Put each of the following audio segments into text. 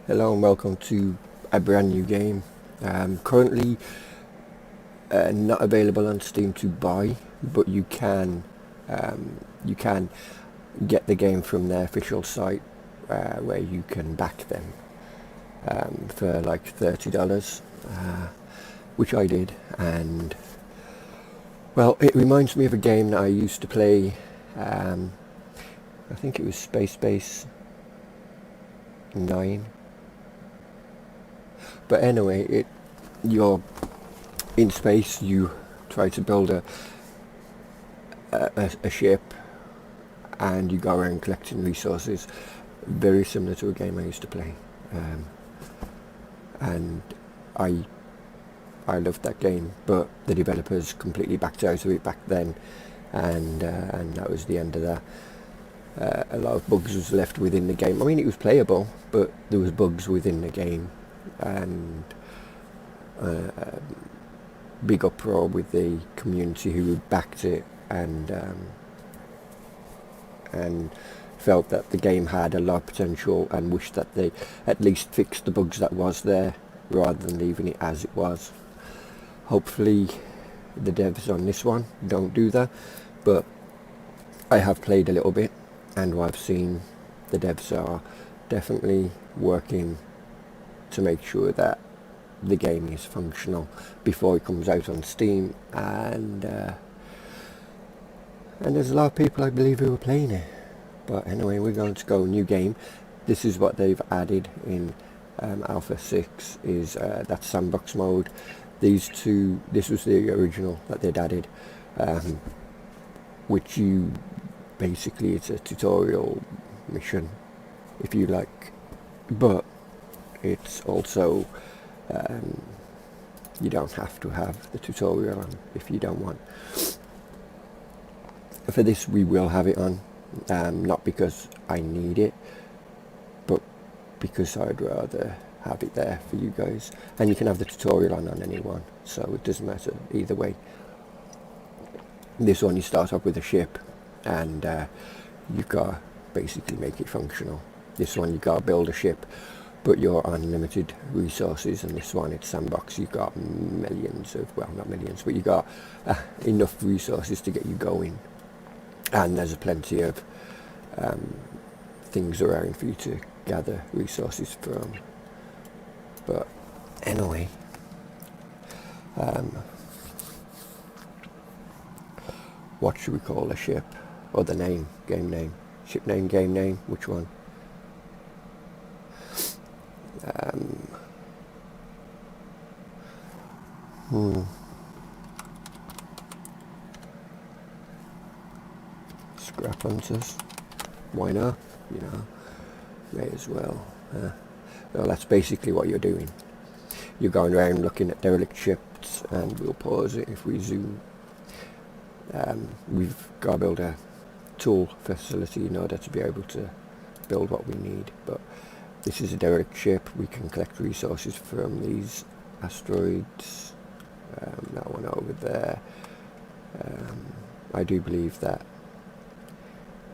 Hello and welcome to a brand new game. Currently not available on Steam to buy, but you can get the game from their official site where you can back them for like $30, which I did, and well, it reminds me of a game that I used to play. I think it was Spacebase 9. But anyway, you're in space. You try to build a ship, and you go around collecting resources. Very similar to a game I used to play, and I loved that game. But the developers completely backed out of it back then, and that was the end of that. A lot of bugs was left within the game. I mean, it was playable, but there was bugs within the game, and big uproar with the community who backed it and felt that the game had a lot of potential and wished that they at least fixed the bugs that was there rather than leaving it as it was. Hopefully the devs on this one don't do that, but I have played a little bit, and what I've seen, the devs are definitely working to make sure that the game is functional before it comes out on Steam, and there's a lot of people, I believe, who are playing it. But anyway, we're going to go new game. This is what they've added in Alpha 6, is that sandbox mode. These two, this was the original that they'd added, which you basically, it's a tutorial mission, if you like, but it's also you don't have to have the tutorial on if you don't want. For this we will have it on, not because I need it, but because I'd rather have it there for you guys. And you can have the tutorial on anyone, so it doesn't matter either way. This one, you start off with a ship, and you've got to basically make it functional. This one, you've got to build a ship, but you're on limited resources, and this one, it's sandbox. You've got millions of, well, not millions, but you've got enough resources to get you going, and there's plenty of things around for you to gather resources from. But anyway, what should we call a ship, or the name, game name, ship name, game name, which one? Scrap hunters, why not? You know, may as well. Well, that's basically what you're doing. You're going around looking at derelict ships, and we'll pause it if we zoom. We've got to build a tool facility in order to be able to build what we need, but this is a derelict ship. We can collect resources from these asteroids, that one over there. I do believe that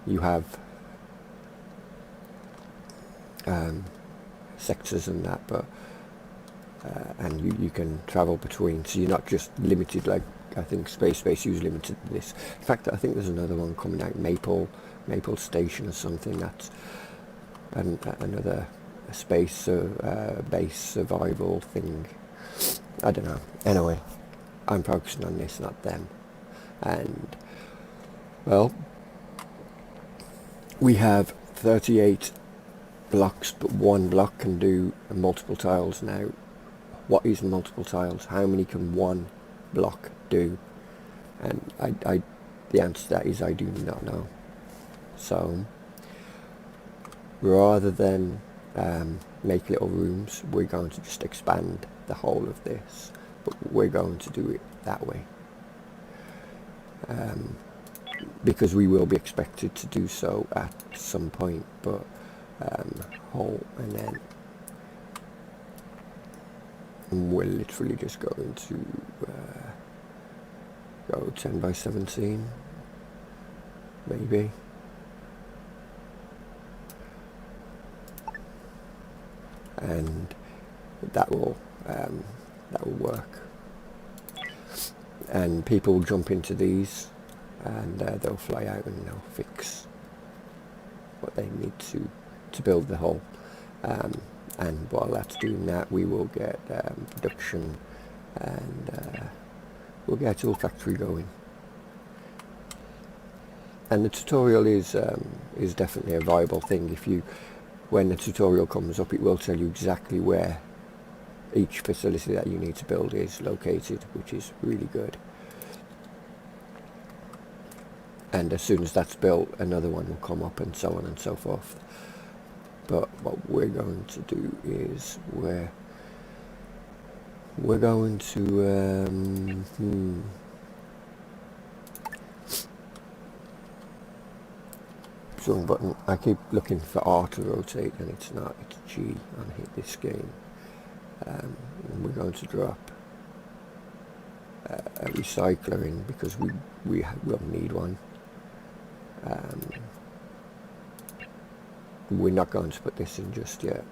you have sectors and that, but and you can travel between, so you're not just limited like I think Spacebase was limited to this. In fact, I think there's another one coming out, Maple Station or something. That's another space base survival thing. I don't know. Anyway, I'm focusing on this, not them. And well, we have 38 blocks, but one block can do multiple tiles. Now, what is multiple tiles? How many can one block do? And I the answer to that is I do not know. So rather than make little rooms, we're going to just expand the whole of this, but we're going to do it that way, because we will be expected to do so at some point. But whole, and then we're literally just going to go 10 by 17 maybe. and that will work. And people will jump into these, and they'll fly out and they'll fix what they need to build the hull. And while that's doing that, we will get production, and we'll get a tool factory going. And the tutorial is definitely a viable thing. When the tutorial comes up, it will tell you exactly where each facility that you need to build is located, which is really good. And as soon as that's built, another one will come up, and so on and so forth. But what we're going to do is we're going to wrong button. I keep looking for R to rotate, and it's not. It's G on this game. And we're going to drop a recycler in, because we will need one. We're not going to put this in just yet.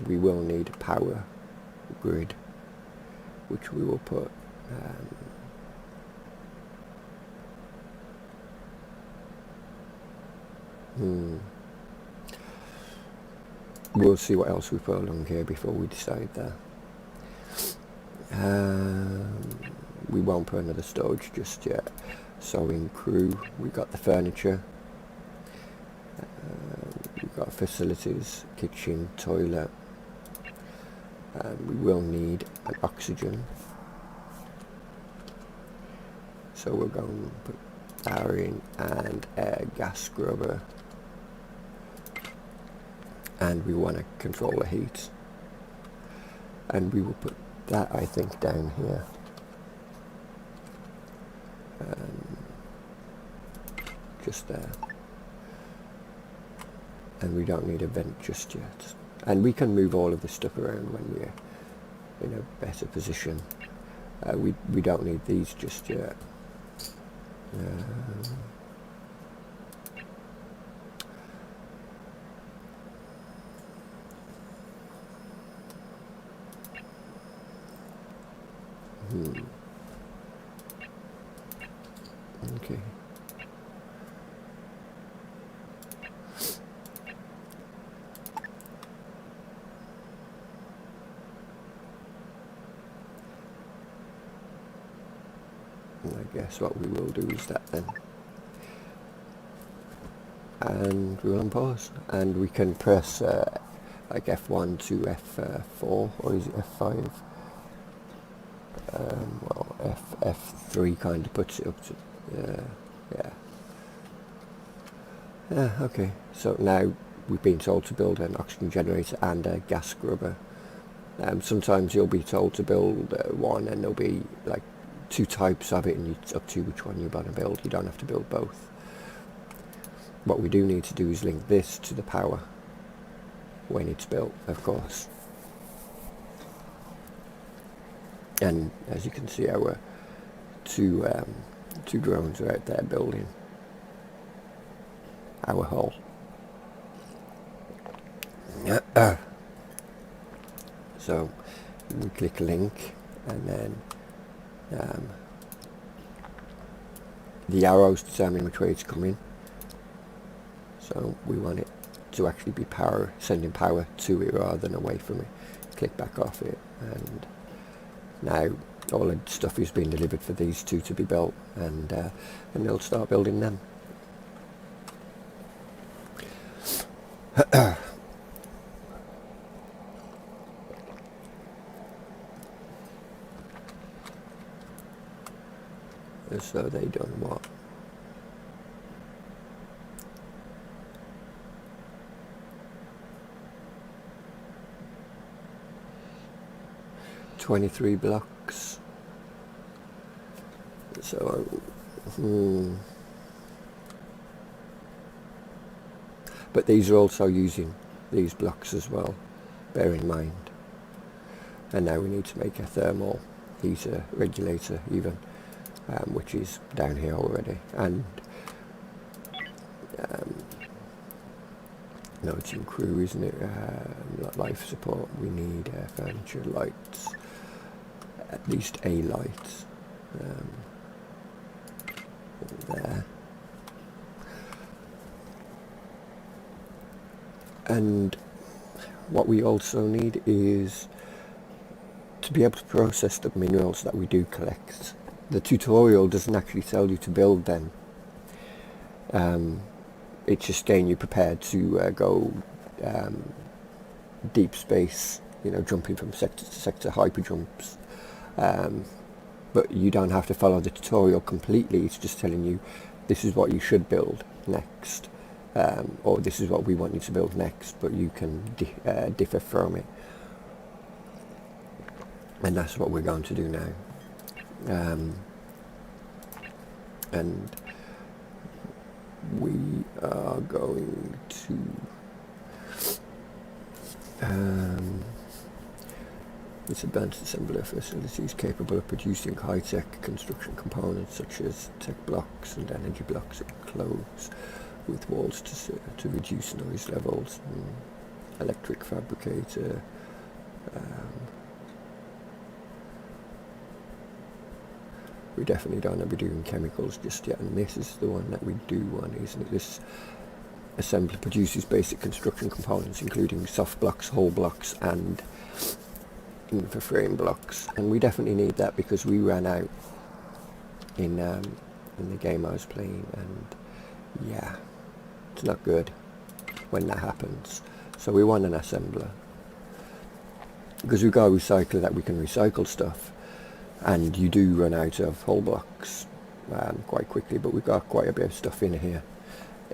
We will need a power grid, which we will put we'll see what else we put along here before we decide that. We won't put another storage just yet. So in crew, we got the furniture, we've got facilities, kitchen, toilet, and we will need an oxygen. So we're going to put power in, and a gas scrubber, and we want to control the heat, and we will put that, I think, down here. Just there, and we don't need a vent just yet, and we can move all of this stuff around when we're in a better position. We don't need these just yet. Okay. I guess what we will do is that then. And we're on pause. And we can press like F1 to F4, or is it F5? Well, F3 kind of puts it up to, yeah, okay. So now we've been told to build an oxygen generator and a gas scrubber. Sometimes you'll be told to build one, and there'll be like 2 types of it, and it's up to you which one you want to build. You don't have to build both. What we do need to do is link this to the power when it's built, of course. And as you can see, our two drones are out there building our hull. So we click link, and then the arrows determine which way it's coming. So we want it to actually be sending power to it rather than away from it. Click back off it, and now all the stuff is being delivered for these two to be built, and they'll start building them. So they done what? $23 blocks. So but these are also using these blocks as well, bear in mind. And now we need to make a thermal heater regulator even, which is down here already, and No, it's in crew, isn't it? Not life support. We need furniture, lights, at least a light. There. And what we also need is to be able to process the minerals that we do collect. The tutorial doesn't actually tell you to build them. It's just getting you prepared to go deep space, jumping from sector to sector, hyper jumps. But you don't have to follow the tutorial completely. It's just telling you this is what you should build next, or this is what we want you to build next, but you can differ from it. And that's what we're going to do now. And we are going to this advanced assembler facilities capable of producing high-tech construction components such as tech blocks and energy blocks enclosed with walls to reduce noise levels, electric fabricator, we definitely don't want to be doing chemicals just yet, and this is the one that we do want, isn't it? This assembler produces basic construction components including soft blocks, whole blocks and for frame blocks, and we definitely need that because we ran out in the game I was playing, and yeah, it's not good when that happens. So we want an assembler because we've got a recycler that we can recycle stuff, and you do run out of whole blocks quite quickly, but we've got quite a bit of stuff in here.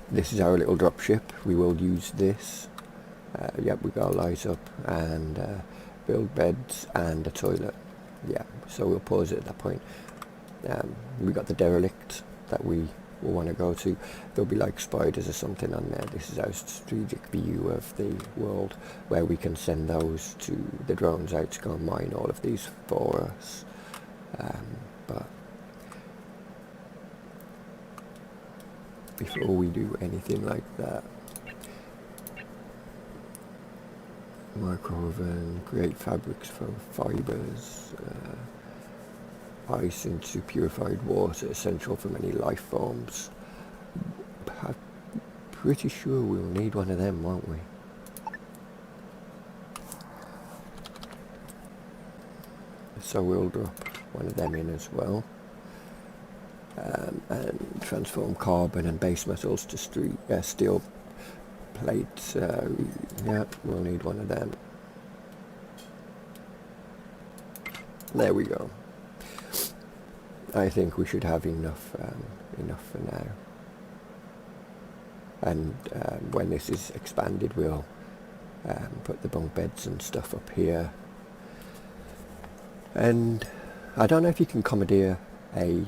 This is our little drop ship. We will use this. Yep, we got a light up and build beds and a toilet. Yeah, so we'll pause it at that point. We got the derelict that we will want to go to. There'll be like spiders or something on there. This is our strategic view of the world, where we can send those to the drones out to go and mine all of these for us. But before we do anything like that, micro-oven, create fabrics from fibers, ice into purified water, essential for many life forms. I'm pretty sure we'll need one of them, won't we? So we'll drop one of them in as well, and transform carbon and base metals to steel plates. Yeah, we'll need one of them. There we go. I think we should have enough for now, and when this is expanded we'll put the bunk beds and stuff up here. And I don't know if you can commandeer a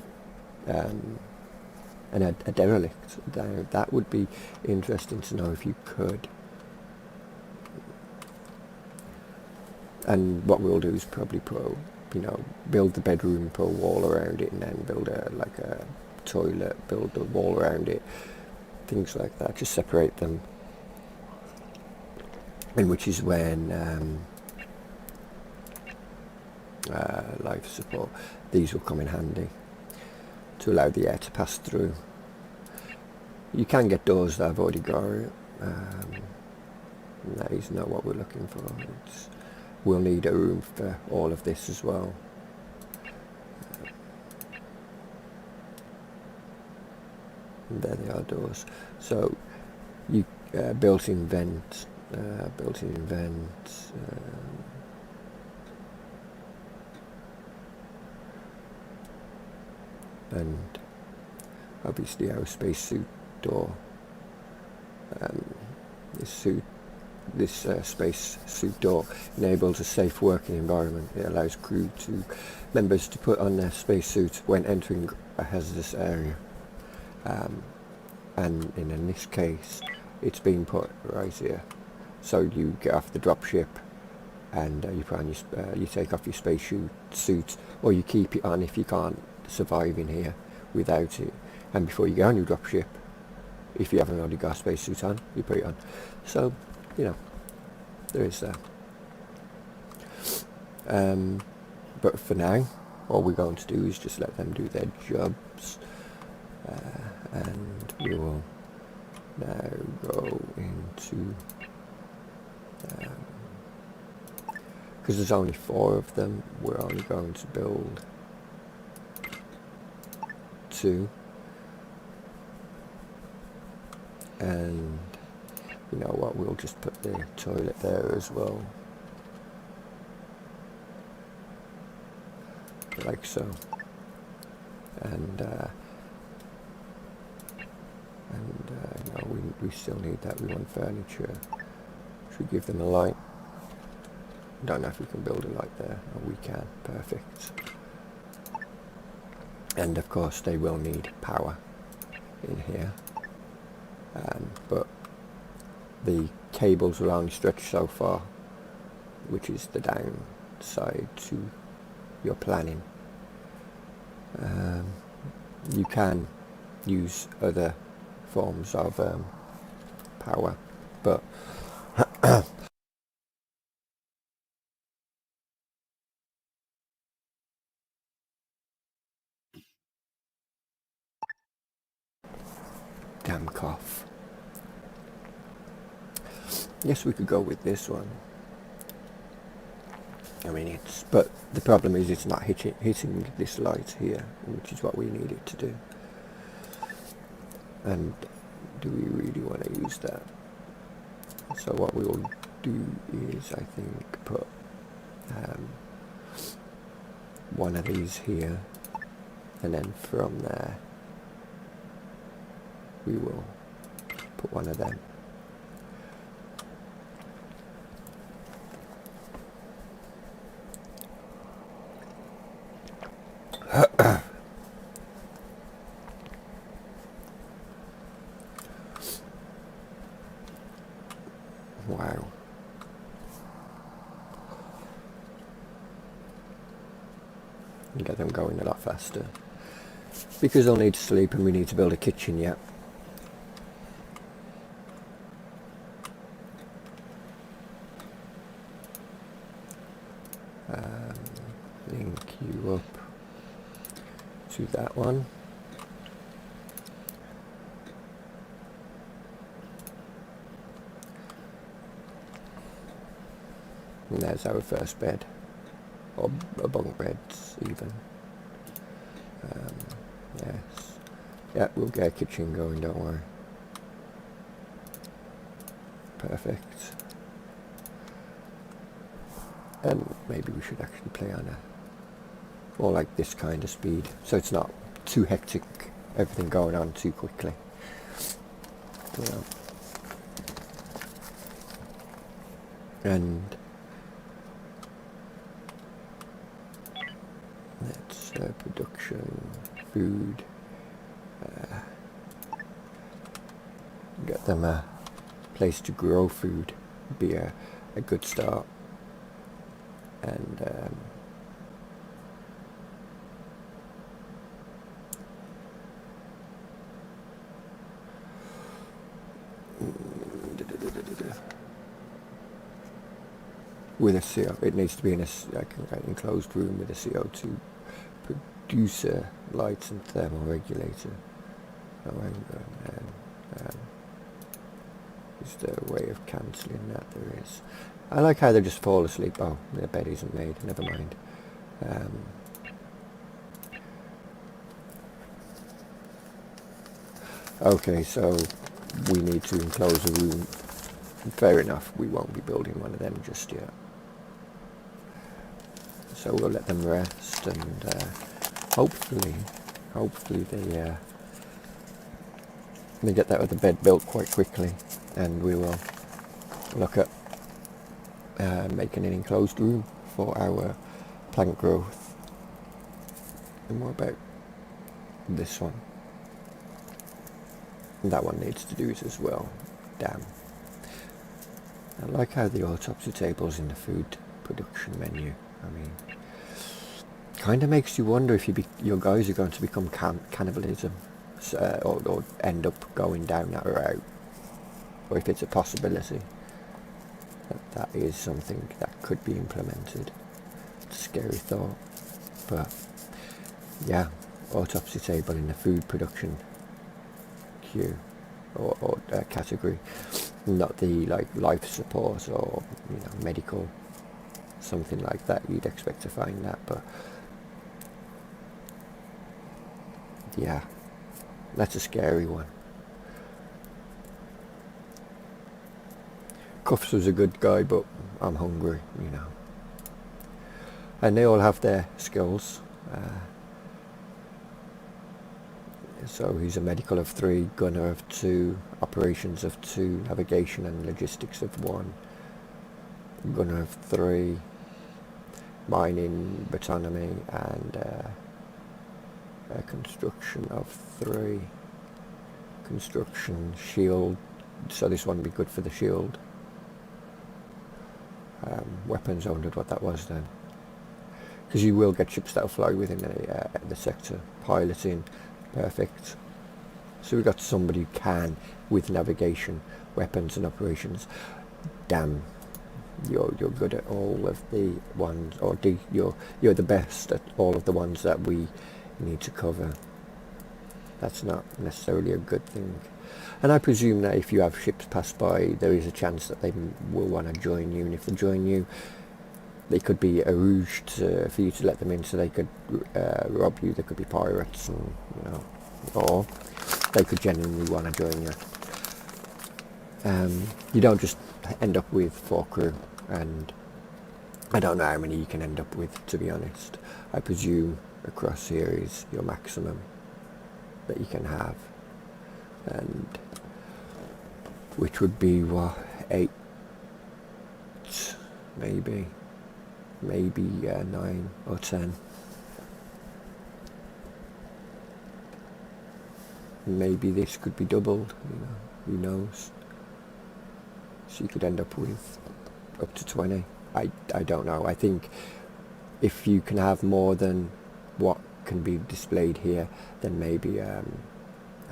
derelict. That would be interesting to know if you could. And what we'll do is probably build the bedroom, put a wall around it, and then build a toilet, build a wall around it, things like that. Just separate them, and which is when life support, these will come in handy to allow the air to pass through. You can get doors that have already got it. That is not what we're looking for. We'll need a room for all of this as well. And there they are, doors. So you built-in vent, and obviously our spacesuit door. This space suit door enables a safe working environment. It allows members to put on their spacesuits when entering a hazardous area. And in this case, it's being put right here. So you get off the dropship, and you take off your spacesuit, or you keep it on if you can't survive in here without it. And before you go on your dropship, If you haven't already got a spacesuit on, you put it on. So, you know, there is that. But for now, all we're going to do is just let them do their jobs, and we will now go into, because there's only 4 of them, we're only going to build 2, and you know what, we'll just put the toilet there as well, like so, and you know, we still need that. We want furniture. Should we give them a light? Don't know if we can build a light there. Oh, we can. Perfect. And of course they will need power in here, but the cables will only stretch so far, which is the downside to your planning. You can use other forms of power, but damn cough. Yes, we could go with this one. I mean, but the problem is it's not hitting this light here, which is what we need it to do. And do we really want to use that? So what we will do is, I think, put one of these here, and then from there we will put one of them. Wow. And get them going a lot faster. Because they'll need to sleep and we need to build a kitchen yet. Link you up to that one. And there's our first bed, or bunk beds even. Yes, yeah, we'll get a kitchen going, don't worry. Perfect. And maybe we should actually play on a more like this kind of speed, so it's not too hectic, everything going on too quickly. You know. And that's production, food. Get them a place to grow food, be a good start. And with a CO, it needs to be in a enclosed room with a CO2 producer, lights and thermoregulator. Is there a way of cancelling that? There is. I like how they just fall asleep. Oh, their bed isn't made, never mind. Okay, so we need to enclose a room. Fair enough, we won't be building one of them just yet. So we'll let them rest, and hopefully they get that other bed built quite quickly, and we will look at making an enclosed room for our plant growth. And what about this one? That one needs to do it as well. Damn. I like how the autopsy table's in the food production menu. I mean, kind of makes you wonder if your guys are going to become cannibalism. or end up going down that route, or if it's a possibility that is something that could be implemented. It's a scary thought, but yeah, autopsy table in the food production queue or category, not the like life support or medical, something like that. You'd expect to find that, but yeah, that's a scary one. Cuffs was a good guy, but I'm hungry, and they all have their skills. So he's a medical of 3, gunner of 2, operations of 2, navigation and logistics of 1, gunner of 3, mining, botany and construction of 3, construction, shield, so this one would be good for the shield. Weapons, I wondered what that was then, because you will get ships that will fly within the sector. Piloting, perfect. So we got somebody who can with navigation, weapons and operations. Damn, you're good at all of the ones, or you're the best at all of the ones that we need to cover. That's not necessarily a good thing. And I presume that if you have ships pass by, there is a chance that they will want to join you, and if they join you, they could be arranged for you to let them in, so they could rob you. They could be pirates, and or they could genuinely want to join you. You don't just end up with 4 crew, and I don't know how many you can end up with, to be honest. I presume across here is your maximum that you can have, and which would be what, 8, maybe 9 or 10. Maybe this could be doubled, who knows. So you could end up with up to 20. I don't know. I think if you can have more than what can be displayed here, then maybe a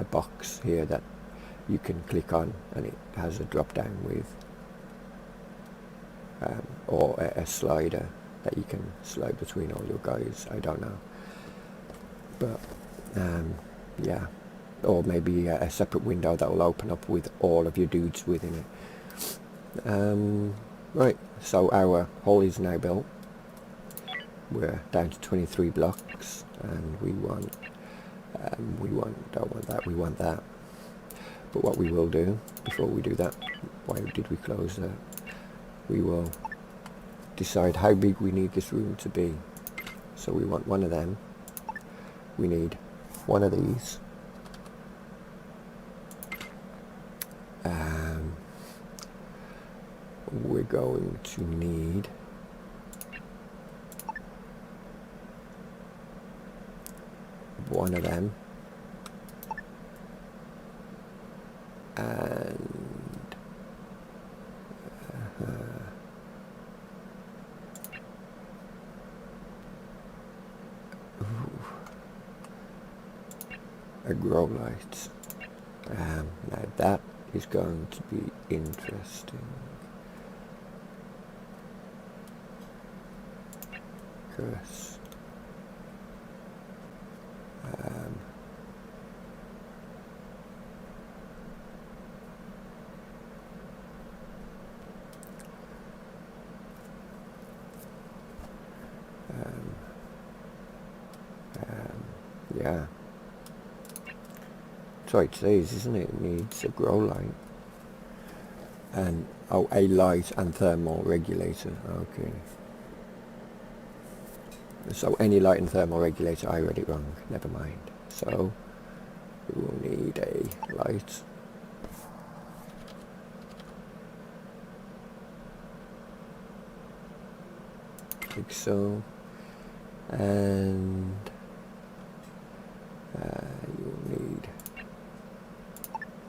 box here that you can click on and it has a drop down with, or a slider that you can slide between all your guys. I don't know, but yeah, or maybe a separate window that will open up with all of your dudes within it. Right, so our hull is now built. We're down to 23 blocks, and we want don't want that, we want that. But what we will do, before we do that, why did we close that? We will decide how big we need this room to be. So we want one of them. We need one of these. We're going to need one of them, and a grow light. Now that is going to be interesting. Curse. Yeah. Sorry, it says, isn't it? It needs a grow light. And, oh, a light and thermal regulator. Okay. So any light and thermal regulator, I read it wrong. Never mind. So, we will need a light. Like so. And you'll need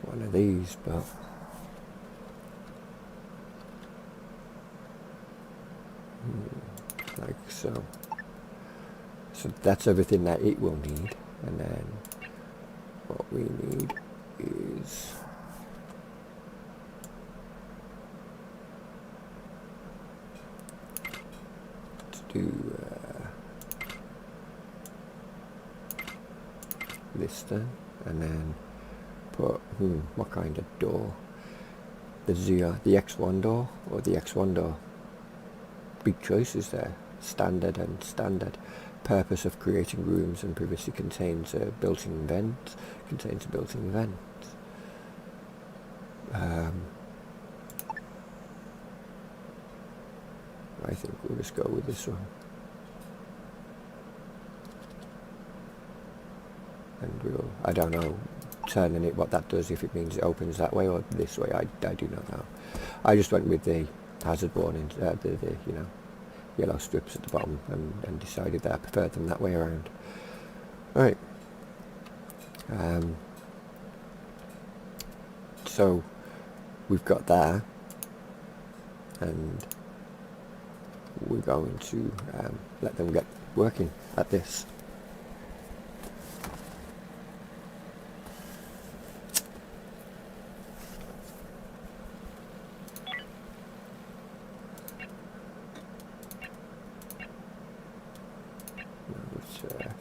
one of these, but like so. So that's everything that it will need, and then what we need is to do this then, and then put what kind of door? The X1 door or the X1 door? Big choices there. Standard and standard. Purpose of creating rooms and privacy contains a built-in vent. Contains a built-in vent. I think we'll just go with this one. And we'll, I don't know, turning it, what that does, if it means it opens that way or this way, I do not know. I just went with the hazard warning, the you know, yellow strips at the bottom, and decided that I preferred them that way around. Right. So we've got that, and we're going to let them get working at this.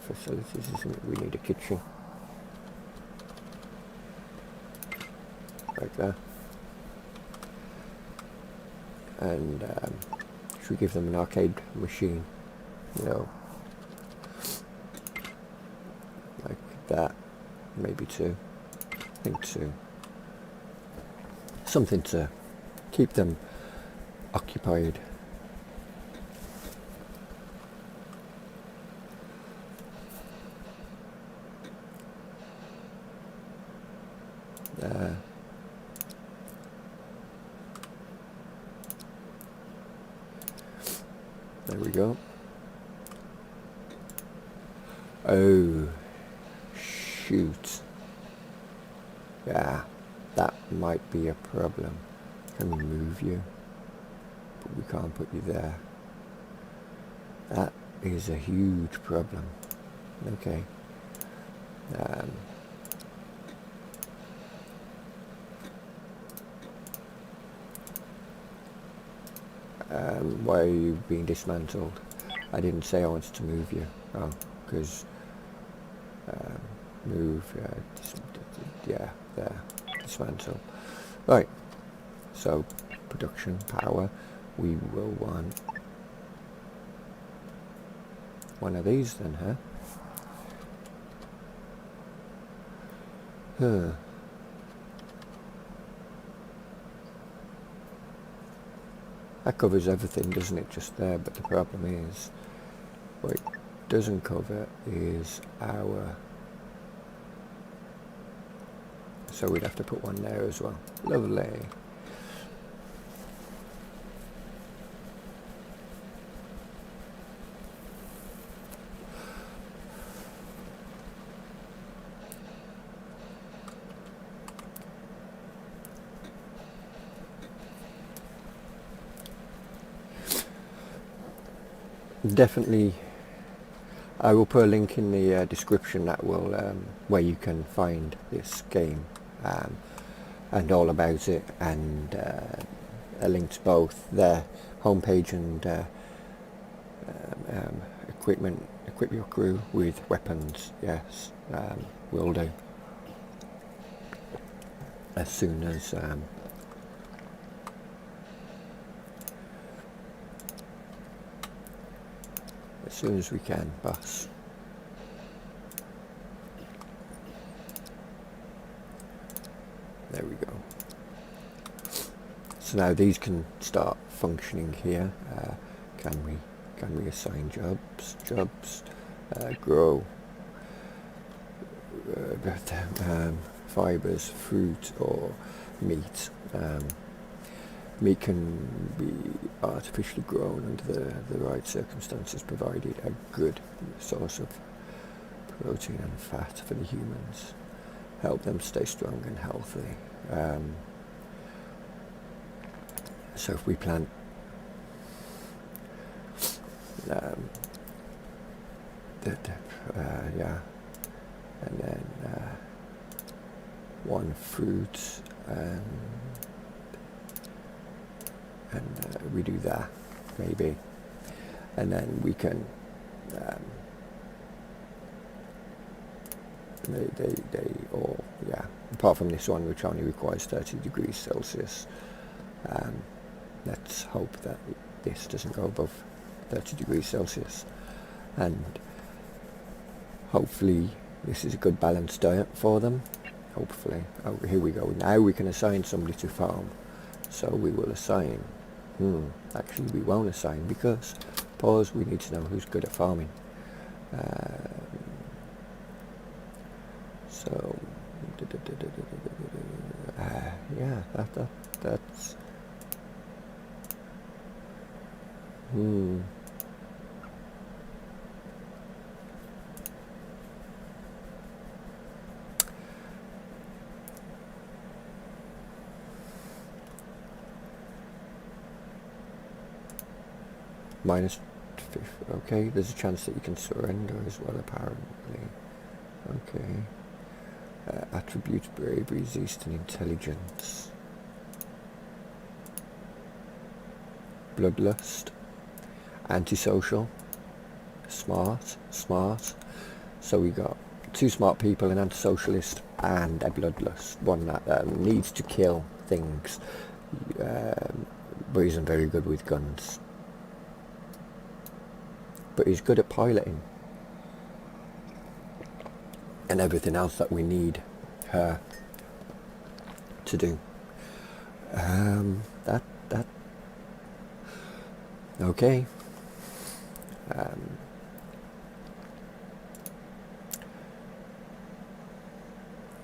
Facilities, isn't it? We need a kitchen. Like that. And should we give them an arcade machine? You know, like that. Maybe two. I think two. Something to keep them occupied. There we go. Oh, shoot. Yeah, that might be a problem. Can we move you? But we can't put you there. That is a huge problem. Okay. Why are you being dismantled? I didn't say I wanted to move you. Oh, because move, yeah, there, dismantle. Right, so production power, we will want one of these then, huh? That covers everything, doesn't it, just there, but the problem is, what it doesn't cover is our, so we'd have to put one there as well. Lovely. Definitely, I will put a link in the description that will where you can find this game and all about it, and a link to both their homepage and equipment. Equip your crew with weapons. Yes, will do. As soon as we can, boss. There we go. So now these can start functioning here. Can we assign jobs? Grow fibers, fruit or meat. Meat can be artificially grown under the right circumstances, provided a good source of protein and fat for the humans. Help them stay strong and healthy. So if we plant yeah, and then 1 fruit, and we do that maybe, and then we can they all, yeah, apart from this one which only requires 30 degrees Celsius. Let's hope that this doesn't go above 30 degrees Celsius, and hopefully this is a good balanced diet for them. Hopefully. Oh, here we go. Now we can assign somebody to farm. So we will assign. Actually, we won't assign because, pause, we need to know who's good at farming. So, yeah, that's. Minus 50. Okay, there's a chance that you can surrender as well, apparently. Okay. Attributes: bravery, zest, and intelligence. Bloodlust. Antisocial. Smart. So we got 2 smart people, an antisocialist, and a bloodlust. One that needs to kill things, but isn't very good with guns. But he's good at piloting and everything else that we need her to do. That okay.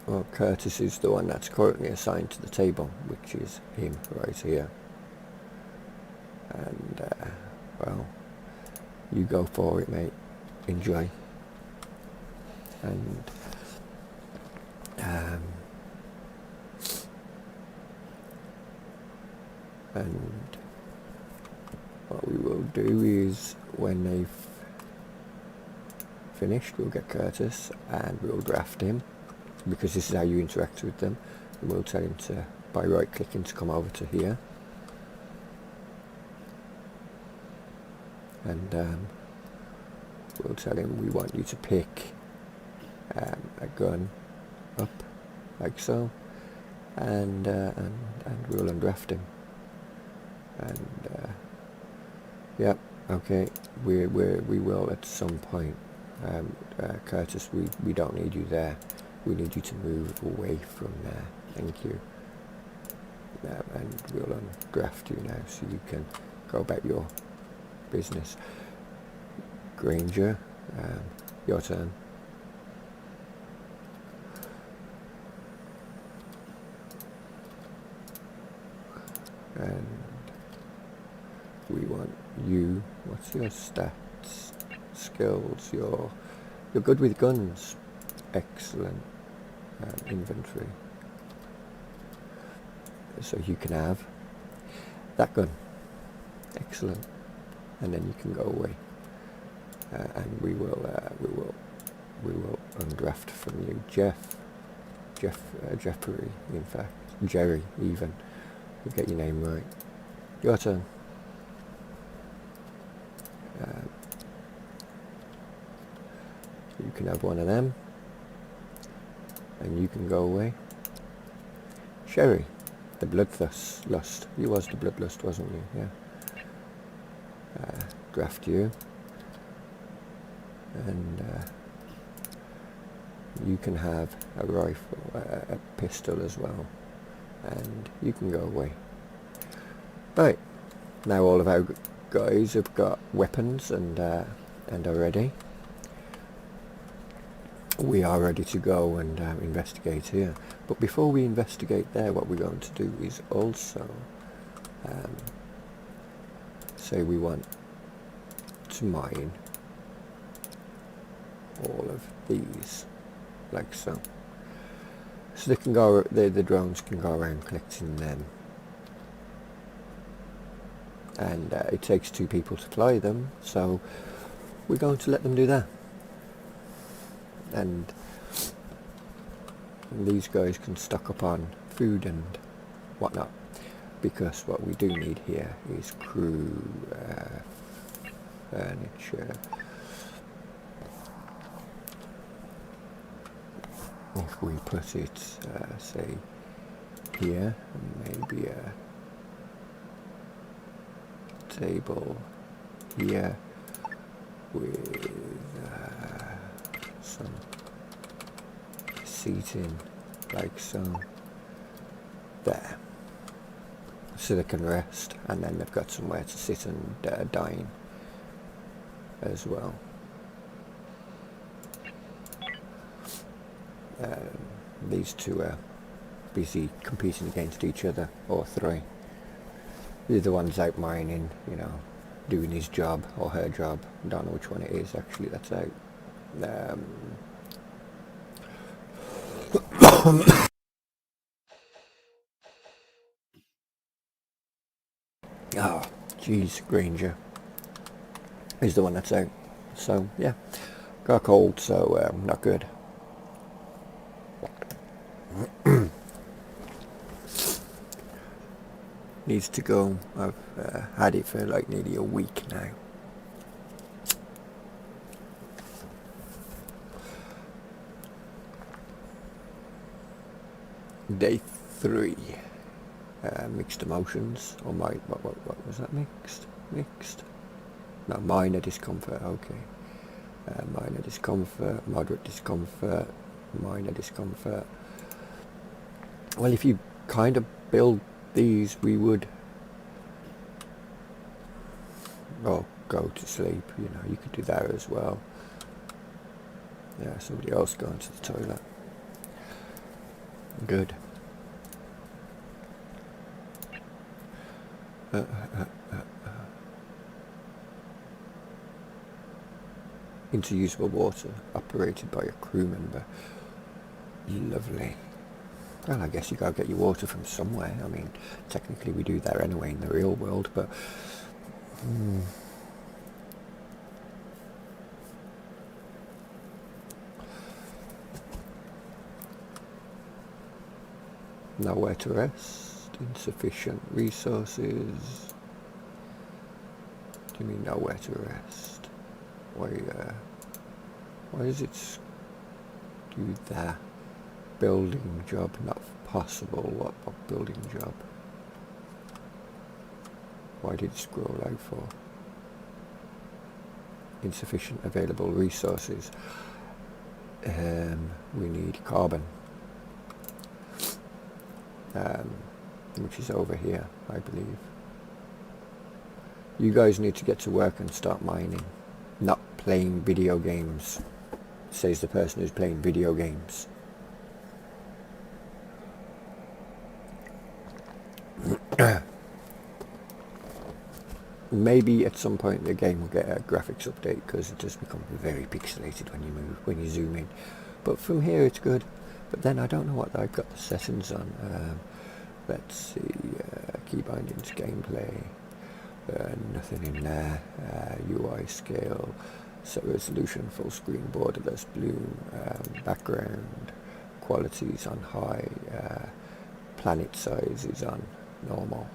Well, Curtis is the one that's currently assigned to the table, which is him right here. And well, you go for it, mate. Enjoy. And what we will do is, when they've finished, we'll get Curtis and we'll draft him, because this is how you interact with them. And we'll tell him to, by right clicking, to come over to here. And we'll tell him we want you to pick a gun up, like so, and we'll undraft him. And yep, okay, we will at some point. Curtis, we don't need you there. We need you to move away from there. Thank you. And we'll undraft you now, so you can go about your business. Granger, your turn. And we want you. What's your stats? Skills. You're good with guns. Excellent. Inventory. So you can have that gun. Excellent. And then you can go away. And we will undraft from you, Jeffrey. In fact, Jerry. Even. We'll get your name right. Your turn. You can have one of them, and you can go away. Sherry, the bloodlust. You was the bloodlust, wasn't you? Yeah. Draft you, and you can have a rifle, a pistol as well, and you can go away. Right, now all of our guys have got weapons and are ready. We are ready to go and investigate here. But before we investigate there, what we're going to do is also say we want to mine all of these, like so. So they can go, the drones can go around collecting them. And it takes 2 people to fly them, so we're going to let them do that. And these guys can stock up on food and whatnot, because what we do need here is crew furniture. If we put it, say, here, maybe a table here with some seating like so, there, so they can rest, and then they've got somewhere to sit and dine as well. These two are busy competing against each other, or three. The other one's out mining, you know, doing his job or her job. I don't know which one it is actually that's out. Oh, geez, Granger is the one that's out. So yeah, got a cold, so not good. Needs to go. I've had it for like nearly a week now. Day 3. Mixed emotions, or what was that? Mixed? No, minor discomfort. Okay. Minor discomfort, moderate discomfort, minor discomfort. Well, if you kind of build these, we would, well, go to sleep. You know, you could do that as well. Yeah, somebody else going to the toilet. Good. Into usable water, operated by a crew member. Lovely. Well, I guess you gotta get your water from somewhere. I mean, technically we do that anyway in the real world, but nowhere to rest, insufficient resources. Do you mean nowhere to rest? Why does it do that? Building job not possible. What building job? Why did it scroll out for? Insufficient available resources. We need carbon, which is over here, I believe. You guys need to get to work and start mining, not playing video games, says the person who's playing video games. Maybe at some point the game will get a graphics update, because it does become very pixelated when you zoom in. But from here it's good. But then I don't know what I've got the settings on. Let's see, key bindings, gameplay, nothing in there. UI scale, set resolution, full screen, borderless, bloom, background, quality is on high, planet size is on normal.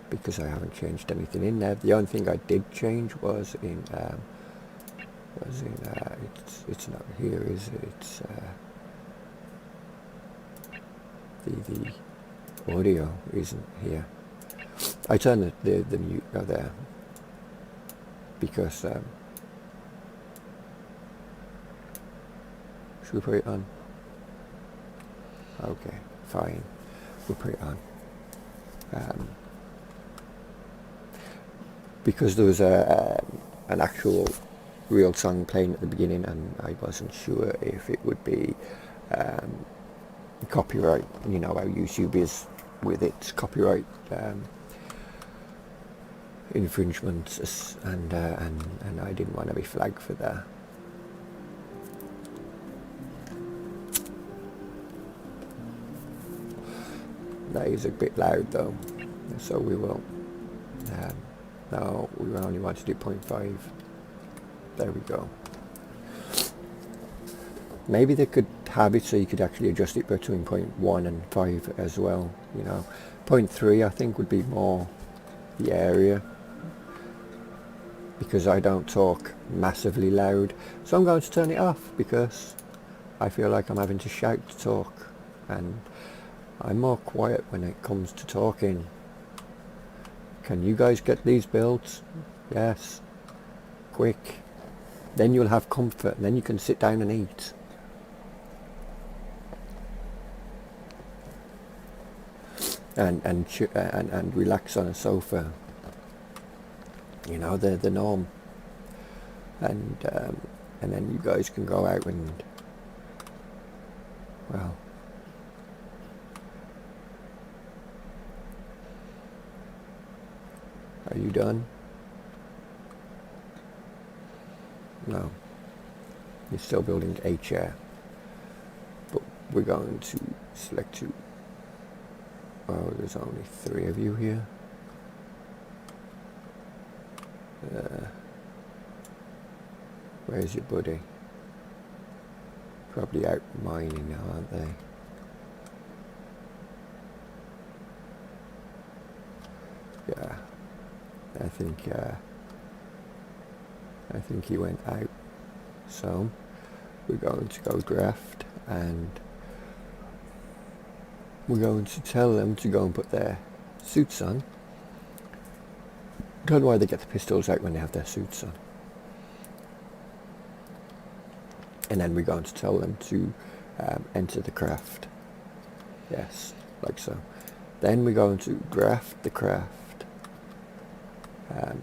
Because I haven't changed anything in there. The only thing I did change was in it's not here, is it? It's the audio isn't here. I turned the mute there because should we put it on? Okay, fine. We'll put it on. Because there was an actual real song playing at the beginning, and I wasn't sure if it would be copyright. You know how YouTube is with its copyright infringements, and I didn't want to be flagged for that. That is a bit loud though, so we will. No, we only want to do 0.5. There we go. Maybe they could have it so you could actually adjust it between 0.1 and 5 as well, you know. 0.3 I think would be more the area, because I don't talk massively loud. So I'm going to turn it off because I feel like I'm having to shout to talk, and I'm more quiet when it comes to talking. Can you guys get these builds? Yes. Quick. Then you'll have comfort, and then you can sit down and eat. And relax on a sofa. You know, they're the norm. And then you guys can go out and, well, are you done? No. You're still building a chair. But we're going to select you. Oh, there's only 3 of you here. Where's your buddy? Probably out mining now, aren't they? Yeah. I think he went out. So we're going to go draft, and we're going to tell them to go and put their suits on. Don't know why they get the pistols out when they have their suits on. And then we're going to tell them to enter the craft. Yes, like so. Then we're going to draft the craft,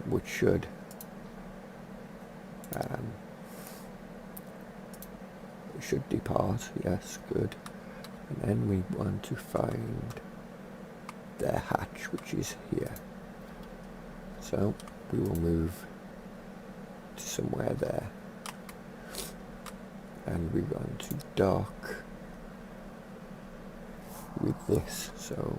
which should depart. Yes, good. And then we want to find their hatch, which is here. So we will move to somewhere there. And we're going to dock with this. So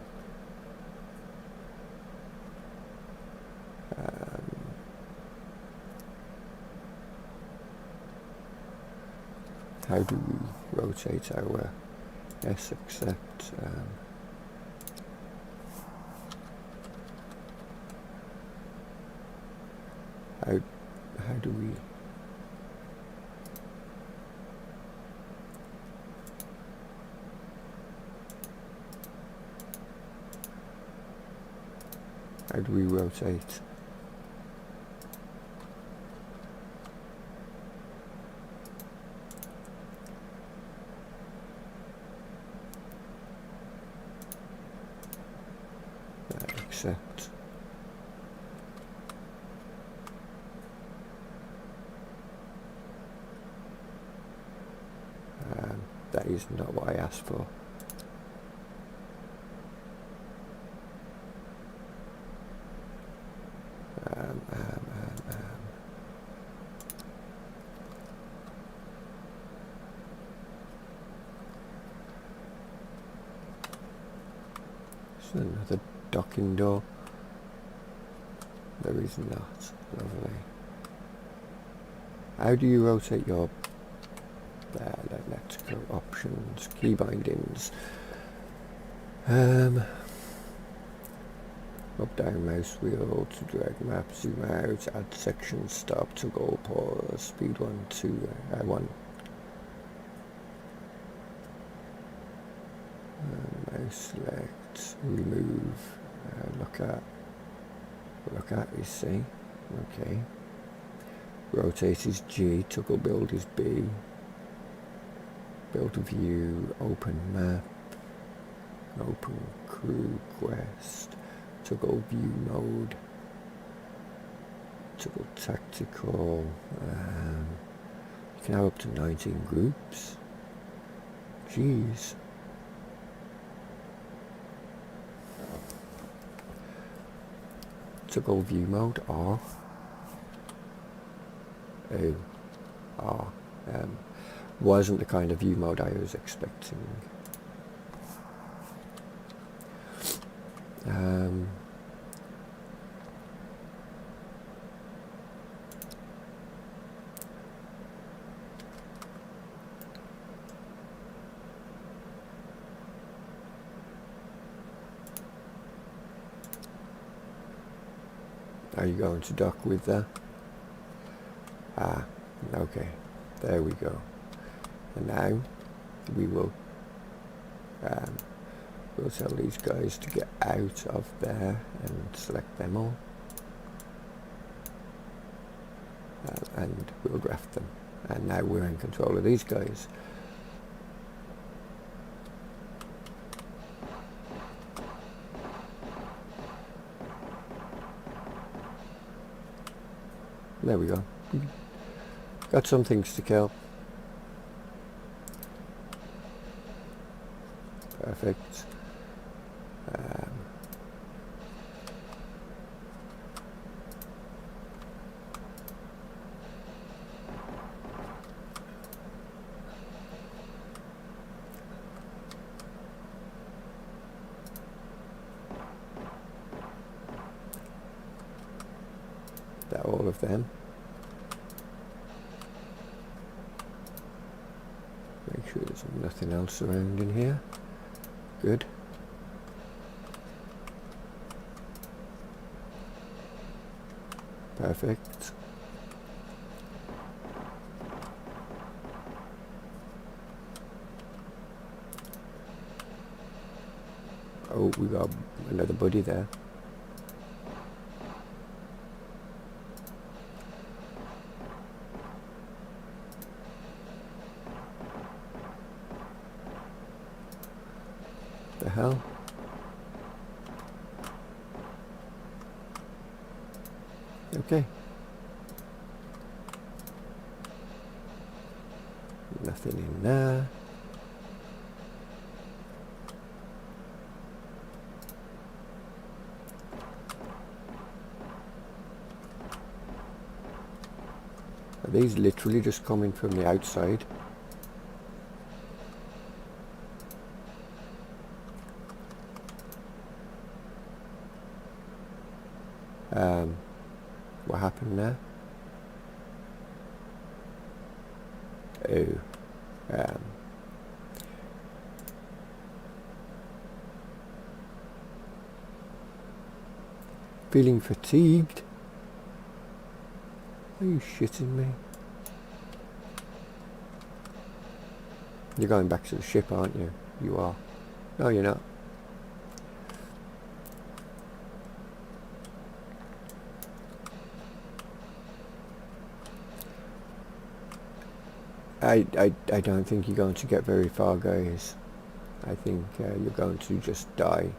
how do we rotate our yes, accept how do we rotate? Accept. That is not what I asked for. Is there another docking door? There is not. Lovely. How do you rotate your electrical options, key bindings? Up down mouse wheel to drag map, zoom out, add section, stop, toggle, pause, speed 1, 2, 1. Mouse select, remove, look at is C, okay. Rotate is G, toggle build is B. Build a view, open map, open crew quest, toggle view mode, toggle tactical. You can have up to 19 groups. Jeez. Toggle view mode R. Oh, R. Wasn't the kind of view mode I was expecting. Are you going to dock with that? Ah, okay, there we go. And now we will we'll tell these guys to get out of there and select them all, and we'll graft them. And now we're in control of these guys. There we go. Got some things to kill. Perfect. That all of them. Make sure there's nothing else around in here. Good. Perfect. Oh, we got another buddy there. The hell? Okay. Nothing in there. Are these literally just coming from the outside? What happened there? Oh, feeling fatigued? Are you shitting me? You're going back to the ship, aren't you? You are. No, you're not. I don't think you're going to get very far, guys. I think you're going to just die.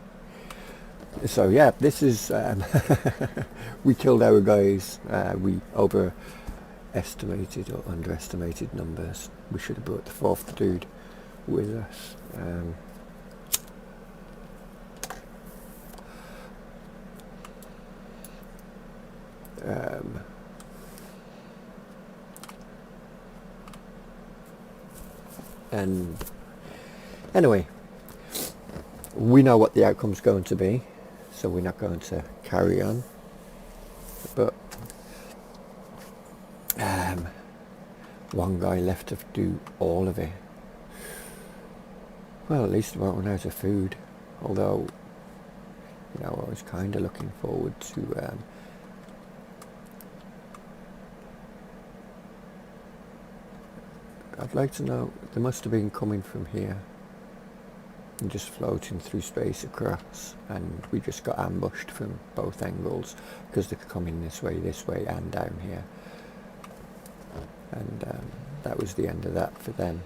So yeah, this is we killed our guys. We overestimated or underestimated numbers. We should have brought the fourth dude with us. And anyway, we know what the outcome's going to be, so we're not going to carry on. But one guy left to do all of it. Well, at least we won't run out of food. Although, you know, I was kind of looking forward to I'd like to know, they must have been coming from here and just floating through space across, and we just got ambushed from both angles because they could come in this way and down here, and that was the end of that for them.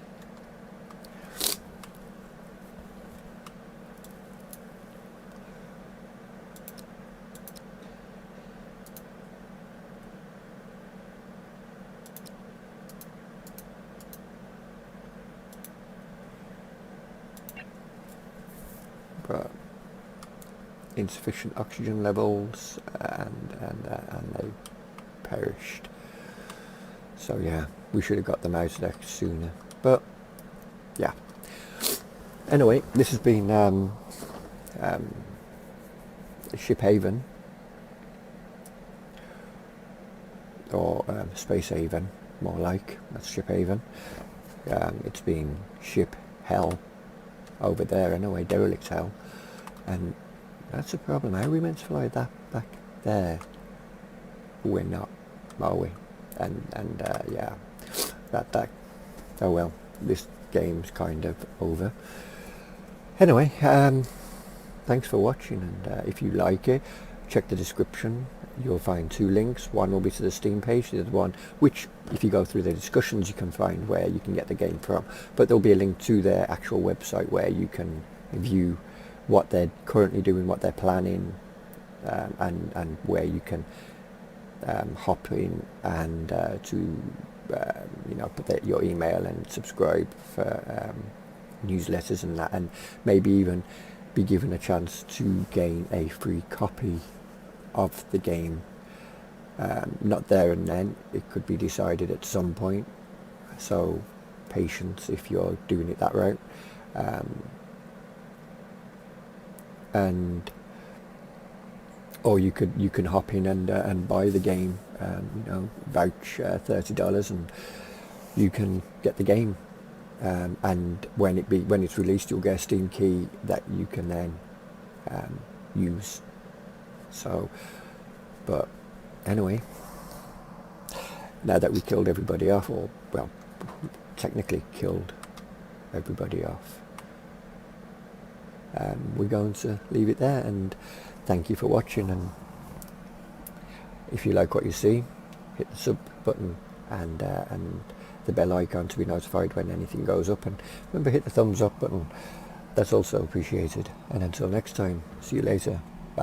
But insufficient oxygen levels, and they perished. So yeah, we should have got them out of there sooner. But yeah. Anyway, this has been Ship Haven, or Space Haven, more like. That's Ship Haven. It's been Ship Hell over there anyway, derelict hell, and that's a problem. How are we meant to fly that back there? we're not, are we? And yeah, that oh well, this game's kind of over. Anyway, thanks for watching, and if you like it, check the description. You'll find 2 links. One will be to the Steam page, the other one, which if you go through the discussions you can find where you can get the game from, but there'll be a link to their actual website where you can view what they're currently doing, what they're planning, and where you can hop in and put your email and subscribe for newsletters and that, and maybe even be given a chance to gain a free copy of the game. Not there and then, it could be decided at some point, so patience if you're doing it that route. Or you can hop in and buy the game, vouch $30 and you can get the game. And when it's released, you'll get a Steam key that you can then use. So, but anyway, now that we killed everybody off, or well, technically killed everybody off, we're going to leave it there, and thank you for watching. And if you like what you see, hit the sub button and the bell icon to be notified when anything goes up, and remember, hit the thumbs up button, that's also appreciated. And until next time, see you later.